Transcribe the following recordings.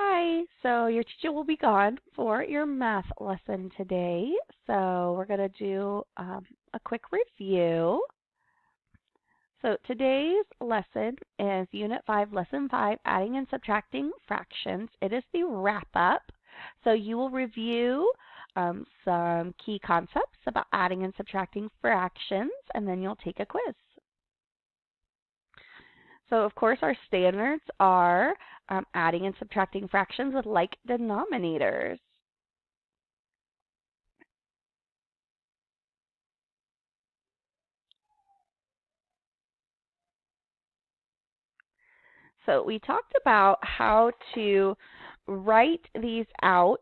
Hi, so your teacher will be gone for your math lesson today. So we're going to do a quick review. So today's lesson is Unit 5, Lesson 5, Adding and Subtracting Fractions. It is the wrap-up. So you will review some key concepts about adding and subtracting fractions, and then you'll take a quiz. So of course our standards are adding and subtracting fractions with like denominators. So we talked about how to write these out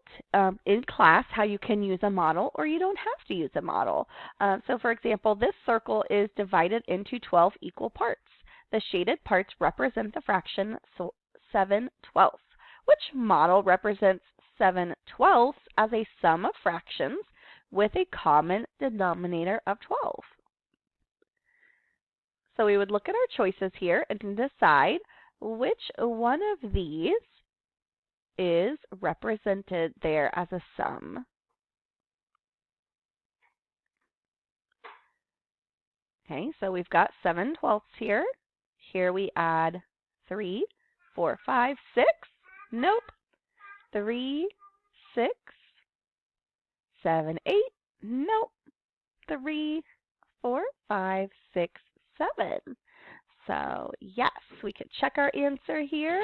in class, how you can use a model or you don't have to use a model. So for example, this circle is divided into 12 equal parts. The shaded parts represent the fraction 7/12. Which model represents 7/12 as a sum of fractions with a common denominator of 12? So we would look at our choices here and decide which one of these is represented there as a sum. Okay, so we've got 7/12 here. Here we add 3, 4, 5, 6. Nope. 3, 6, 7, 8. Nope. 3, 4, 5, 6, 7. So yes, we could check our answer here,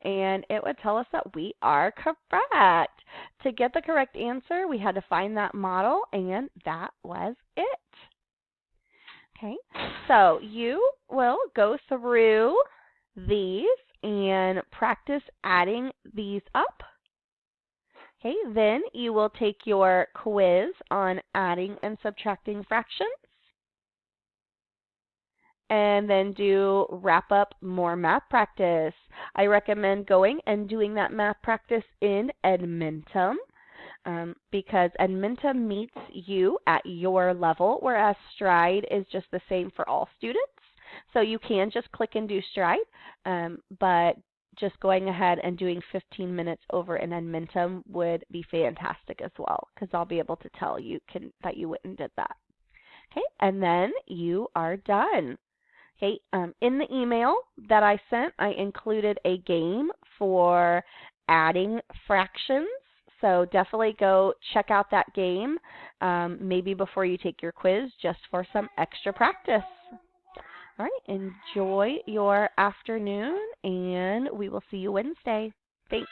and it would tell us that we are correct. To get the correct answer, we had to find that model, and that was it. Okay, so you will go through these and practice adding these up. Okay, then you will take your quiz on adding and subtracting fractions, and then do wrap up more math practice. I recommend going and doing that math practice in Edmentum because Edmentum meets you at your level, whereas Stride is just the same for all students. So you can just click and do Stride, but just going ahead and doing 15 minutes over in Edmentum would be fantastic as well, because I'll be able to tell you that you went and did that. Okay, and then you are done. Okay, in the email that I sent, I included a game for adding fractions. So definitely go check out that game, maybe before you take your quiz, just for some extra practice. All right, enjoy your afternoon, and we will see you Wednesday. Thanks.